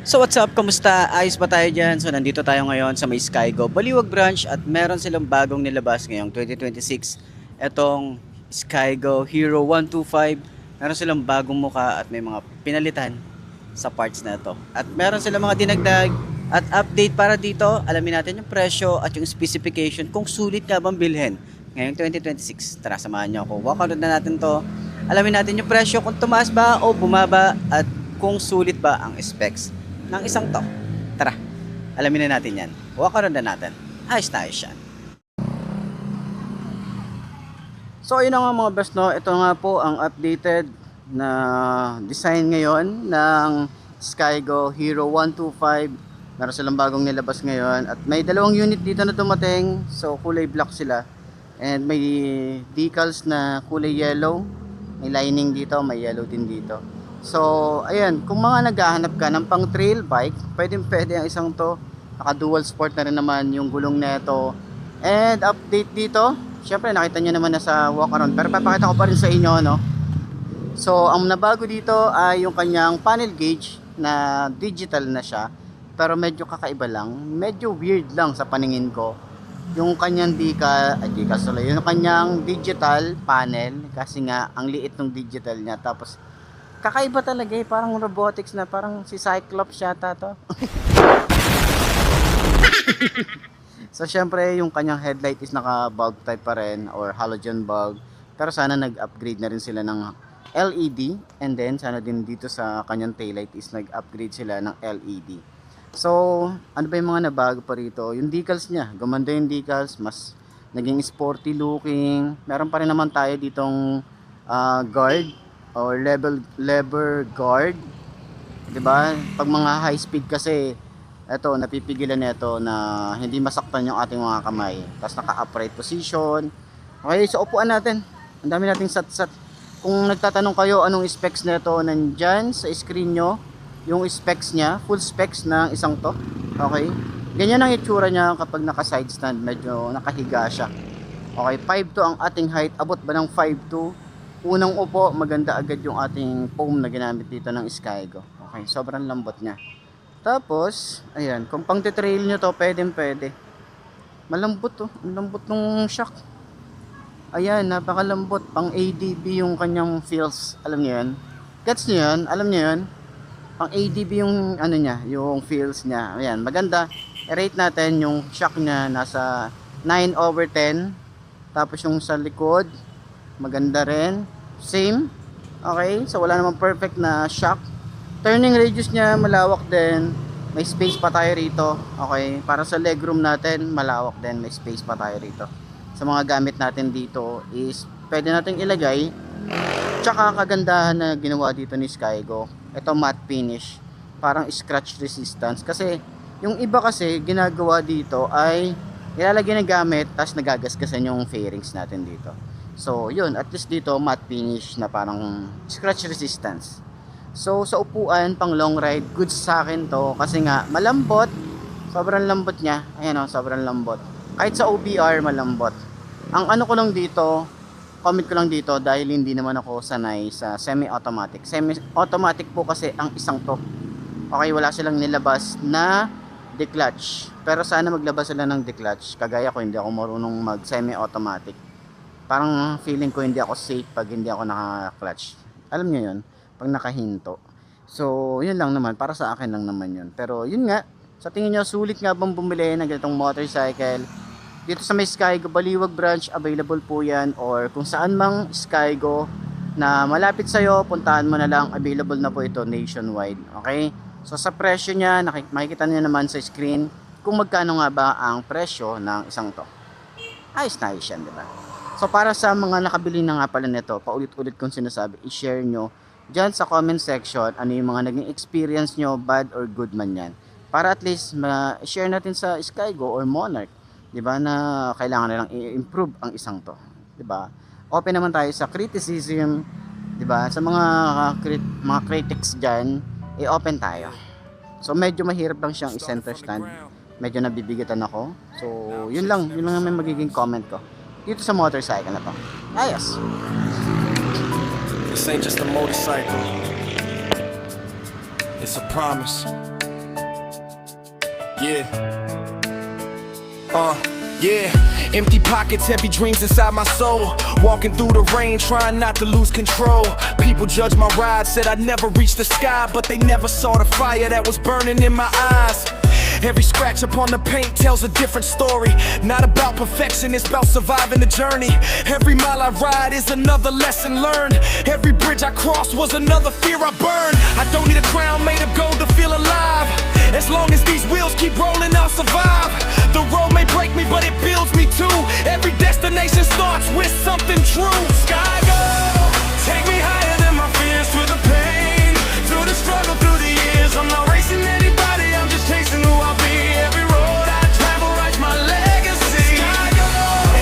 So what's up? Kamusta? Ayos ba tayo dyan? So nandito tayo ngayon sa may Skygo Baliwag branch at meron silang bagong nilabas ngayong 2026. Etong Skygo Hero 125. Meron silang bagong muka at may mga pinalitan sa parts na to. At meron silang mga dinagdag at update para dito. Alamin natin yung presyo at yung specification kung sulit nga bang bilhin ngayong 2026. Tara, samahan nyo ako. Walk out na natin to. Alamin natin yung presyo kung tumaas ba o bumaba at kung sulit ba ang specs ng isang to. Tara, alamin na natin yan. Walk around na natin. Ayos na ayos yan. So ayun na nga mga best, no. Ito nga po ang updated na design ngayon ng Skygo Hero 125. Meron silang bagong nilabas ngayon at may dalawang unit dito na dumating. So kulay black sila and may decals na kulay yellow. May lining dito, may yellow din dito. So, ayan, kung mga naghahanap ka ng pang trail bike, pwede ang isang to. Naka dual sport na rin naman yung gulong neto. And update dito, syempre nakita nyo naman na sa walk around, pero papakita ko pa rin sa inyo, no. So, ang nabago dito ay yung kanyang panel gauge na digital na siya, pero medyo kakaiba lang, medyo weird lang sa paningin ko. Yung kanyang yung kanyang digital panel, kasi nga ang liit ng digital niya, tapos kakaiba talaga eh, parang robotics na, parang si Cyclops yata to. So syempre yung kanyang headlight is naka bulb type pa rin or halogen bulb, pero sana nag-upgrade na rin sila ng LED, and then sana din dito sa kanyang taillight is nag-upgrade sila ng LED. So ano ba yung mga nabago pa rito? Yung decals niya, gumanda yung decals, mas naging sporty looking. Meron pa rin naman tayo ditong guard or lever guard, 'di ba? Pag mga high speed kasi eto napipigilan nito na hindi masaktan yung ating mga kamay. Tapos naka-upright position. Okay, so upuan natin. Ang dami nating sat-sat. Kung nagtatanong kayo anong specs nito, nandyan sa screen nyo yung specs niya, full specs ng isang to. Okay? Ganyan ang itsura niya kapag naka-side stand, medyo nakahiga siya. Okay, 5'2" ang ating height. Abot ba ng 5'2"? Unang upo, maganda agad yung ating foam na ginamit dito ng Skygo. Okay, sobrang lambot niya. Tapos, ayan, kung pang trail nyo to, pwede. Malambot to, ang lambot ng shock. Ayan, napakalambot. Pang ADB yung kanyang feels. Alam niyo yan? Gets niyo yan? Alam niyo yan? Pang ADB yung ano niya, yung feels niya. Ayan, maganda. I-rate natin yung shock niya, nasa 9/10. Tapos yung sa likod, maganda rin, same. Okay, so wala namang perfect na shock. Turning radius niya malawak din, may space pa tayo rito. Okay, para sa legroom natin malawak din, may space pa tayo rito. Sa mga gamit natin dito is pwede nating ilagay. Tsaka kagandahan na ginawa dito ni Skygo, ito matte finish, parang scratch resistance. Kasi yung iba kasi ginagawa dito ay ilalagay ng gamit tapos nagagasgasan yung fairings natin dito. So yun, at least dito matte finish na parang scratch resistance. So sa upuan pang long ride, good sa akin to kasi nga malambot. Sobrang lambot niya. Ayan o, sobrang lambot. Kahit sa OBR malambot. Ang ano ko lang dito, comment ko lang dito dahil hindi naman ako sanay sa semi-automatic. Semi-automatic po kasi ang isang to. Okay, wala silang nilabas na declutch. Pero sana maglabas sila ng declutch. Kagaya ko, hindi ako marunong mag semi-automatic. Parang feeling ko hindi ako safe pag hindi ako naka-clutch. Alam niyo yun? Pag nakahinto. So, yun lang naman. Para sa akin lang naman yun. Pero yun nga, sa tingin nyo, sulit nga bang bumili ng ganitong motorcycle? Dito sa may Skygo Baliwag branch, available po yan. Or kung saan mang Skygo na malapit sa'yo, puntahan mo na lang. Available na po ito nationwide. Okay? So, sa presyo niya, makikita niyo naman sa screen kung magkano nga ba ang presyo ng isang to. Ayos na ayos yan, diba? So para sa mga nakabili na nga pala nito, paulit-ulit kong sinasabi, i-share nyo dyan sa comment section ano yung mga naging experience nyo, bad or good man yan. Para at least ma-share natin sa Skygo or Monarch, diba, na kailangan na lang i-improve ang isang to. Diba? Open naman tayo sa criticism, diba? Sa mga critics dyan, i-open tayo. So medyo mahirap lang siyang i-center stand. Medyo nabibigatan ako. So yun lang naman magiging comment ko dito sa motorcycle na to. Ayos. This ain't just a motorcycle. It's a promise. Yeah. Yeah. Empty pockets, heavy dreams inside my soul. Walking through the rain, trying not to lose control. People judged my ride, said I'd never reach the sky, but they never saw the fire that was burning in my eyes. Every scratch upon the paint tells a different story. Not about perfection, it's about surviving the journey. Every mile I ride is another lesson learned. Every bridge I cross was another fear I burned. I don't need a crown made of gold to feel alive. As long as these wheels keep rolling, I'll survive. The road may break me, but it builds me too. Every destination starts with something true. Sky go, take me higher than my fears. Through the pain, through the struggle, through the years. I'm not racing anybody, I'm just chasing who I'll be. Every road I travel writes my legacy. Sky go,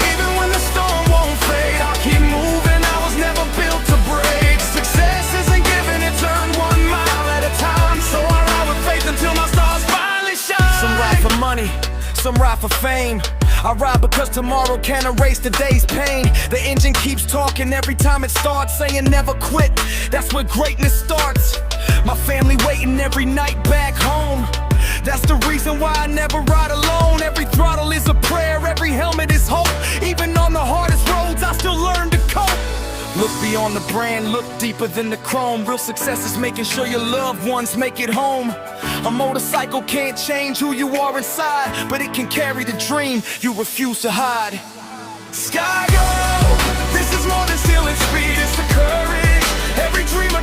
even when the storm won't fade, I'll keep moving, I was never built to break. Success isn't given, it's earned 1 mile at a time. So I ride with faith until my stars finally shine. Some ride for money, some ride for fame. I ride because tomorrow can't erase today's pain. The engine keeps talking every time it starts, saying never quit, that's where greatness starts. My family waiting every night back home. That's the reason why I never ride alone. Every throttle is a prayer, every helmet is hope. Even on the hardest roads, I still learn to cope. Look beyond the brand, look deeper than the chrome. Real success is making sure your loved ones make it home. A motorcycle can't change who you are inside, but it can carry the dream you refuse to hide. Sky go, this is more than ceiling speed, it's the courage. Every dream I